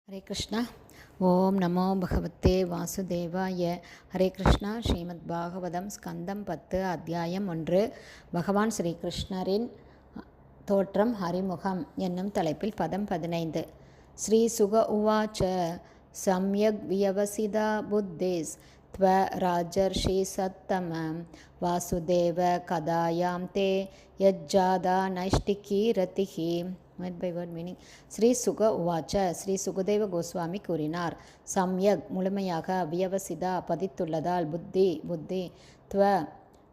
हरे कृष्णा। ओम नमो भगवते वासुदेवाय। हरे कृष्णा. ஸ்ரீமத் பாகவதம் ஸ்கந்தம் 10 அத்தியாயம் 1 பகவான் ஸ்ரீ கிருஷ்ணரின் தோற்றம் அறிமுகம் என்னும் தலைப்பில் பதம் 15. ஸ்ரீ சுக உவாச்ச சம்யக் வியவசிதா புத்திஸ் त्व राजर्षि सत्तम वासुदेव कदायां ते यज्जादा नैष्टिकी रतिः. Word by word meaning. Shri Shuka உவாச்ச, ஸ்ரீ சுகதேவ கோஸ்வாமி கூறினார். சம்யக் முழுமையாக, வியவசிதா பதித்துள்ளதால், புத்தி துவ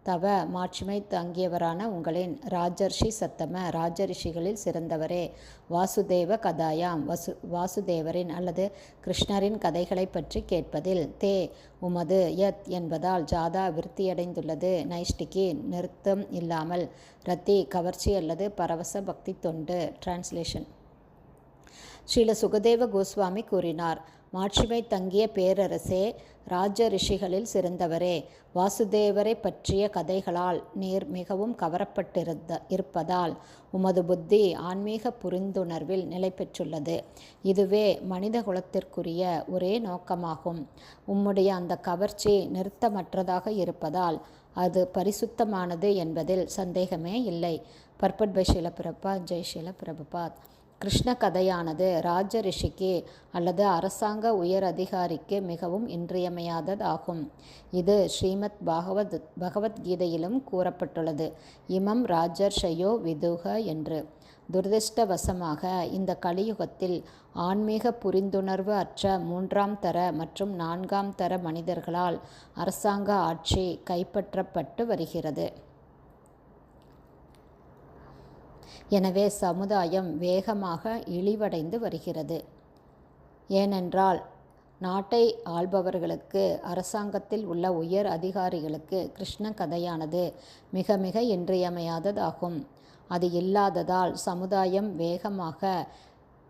தவ மாட்சிமை தங்கியவரான உங்களின், ராஜர்ஷி சத்தம ராஜரிஷிகளில் சிறந்தவரே, வாசுதேவ கதாயாம் வாசுதேவரின் அல்லது கிருஷ்ணரின் கதைகளை பற்றி கேட்பதில், தே உமது, யத் என்பதால் ஜாதா விருத்தியடைந்துள்ளது, நைஷ்டிகி நிறுத்தம் இல்லாமல், ரத்தி கவர்ச்சி அல்லது பரவச பக்தி தொண்டு. டிரான்ஸ்லேஷன். ஸ்ரீல சுகதேவ கோஸ்வாமி கூறினார். மாட்சிமை தங்கிய பேரரசே, ராஜ ரிஷிகளில் சிறந்தவரே, வாசுதேவரை பற்றிய கதைகளால் நீர் மிகவும் இருப்பதால் உமது புத்தி ஆன்மீக புரிந்துணர்வில் நிலை பெற்றுள்ளது. இதுவே மனித குலத்திற்குரிய ஒரே நோக்கமாகும். உம்முடைய அந்த கவர்ச்சி நிறுத்தமற்றதாக இருப்பதால் அது பரிசுத்தமானது என்பதில் சந்தேகமே இல்லை. Purport by Srila Prabhupada. ஜெய் ஷீல பிரபுபாத். கிருஷ்ண கதையானது ராஜ ரிஷிக்கு அல்லது அரசாங்க உயர் அதிகாரிக்கு மிகவும் இன்றியமையாததாகும். இது ஸ்ரீமத் பகவத்கீதையிலும் கூறப்பட்டுள்ளது. இமம் ராஜர்ஷயோ விதுக என்று. துரதிர்ஷ்டவசமாக இந்த கலியுகத்தில் ஆன்மீக புரிந்துணர்வு அற்ற 3ஆம் தர மற்றும் 4ஆம் தர மனிதர்களால் அரசாங்க ஆட்சி கைப்பற்றப்பட்டு வருகிறது. எனவே சமுதாயம் வேகமாக இழிவடைந்து வருகிறது. ஏனென்றால் நாட்டை ஆள்பவர்களுக்கு, அரசாங்கத்தில் உள்ள உயர் அதிகாரிகளுக்கு கிருஷ்ண கதையானது மிக மிக இன்றியமையாததாகும். அது இல்லாததால் சமுதாயம் வேகமாக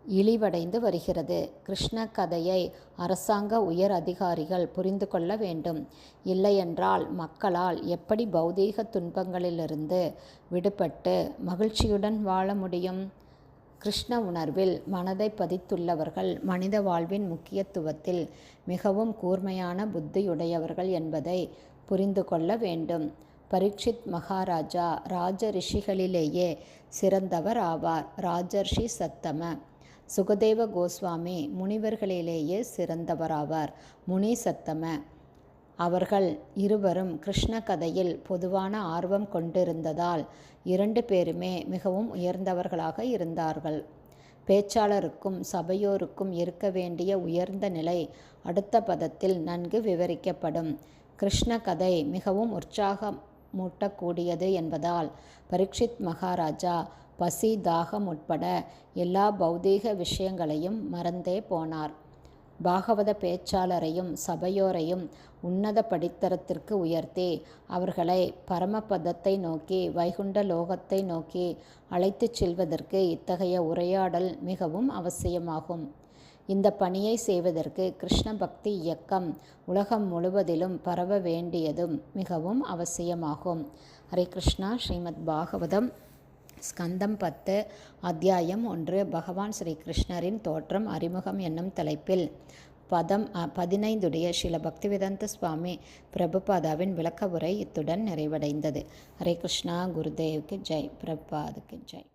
இழிவடைந்து வருகிறது. கிருஷ்ண கதையை அரசாங்க உயர் அதிகாரிகள் புரிந்து கொள்ள வேண்டும். இல்லையென்றால் மக்களால் எப்படி பௌதீக துன்பங்களிலிருந்து விடுபட்டு மகிழ்ச்சியுடன் வாழ முடியும்? கிருஷ்ண உணர்வில் மனதை பதித்துள்ளவர்கள் மனித வாழ்வின் முக்கியத்துவத்தில் மிகவும் கூர்மையான புத்தியுடையவர்கள் என்பதை புரிந்து கொள்ள வேண்டும். பரீட்சித் மகாராஜா ராஜ ரிஷிகளிலேயே சிறந்தவர் ஆவார். ராஜர்ஷி சத்தம. சுகதேவ கோஸ்வாமி முனிவர்களிலேயே சிறந்தவராவார். முனி சத்தம. அவர்கள் இருவரும் கிருஷ்ண கதையில் பொதுவான ஆர்வம் கொண்டிருந்ததால் 2 பேருமே மிகவும் உயர்ந்தவர்களாக இருந்தார்கள். பேச்சாளருக்கும் சபையோருக்கும் இருக்க வேண்டிய உயர்ந்த நிலை அடுத்த பதத்தில் நன்கு விவரிக்கப்படும். கிருஷ்ண கதை மிகவும் உற்சாகமூட்டக்கூடியது என்பதால் பரீட்சித் மகாராஜா பசி, தாகம் உட்பட எல்லா பௌதீக விஷயங்களையும் மறந்தே போனார். பாகவத பேச்சாளரையும் சபையோரையும் உன்னத படித்தரத்திற்கு உயர்த்தி அவர்களை பரமபதத்தை நோக்கி, வைகுண்ட லோகத்தை நோக்கி அழைத்துச் செல்வதற்கு இத்தகைய உரையாடல் மிகவும் அவசியமாகும். இந்த பணியை செய்வதற்கு கிருஷ்ண பக்தி இயக்கம் உலகம் முழுவதிலும் பரவ வேண்டியதும் மிகவும் அவசியமாகும். ஹரே கிருஷ்ணா. ஸ்ரீமத் பாகவதம் ஸ்கந்தம் 10 அத்தியாயம் 1 பகவான் ஸ்ரீ கிருஷ்ணரின் தோற்றம் அறிமுகம் என்னும் தலைப்பில் பதம் 15 ஸ்ரீல பக்திவேதாந்த சுவாமி பிரபுபாதாவின் விளக்க உரை இத்துடன் நிறைவடைந்தது. ஹரே கிருஷ்ணா. குருதேவுக்கு ஜெய். பிரபுபாதுக்கு ஜெய்.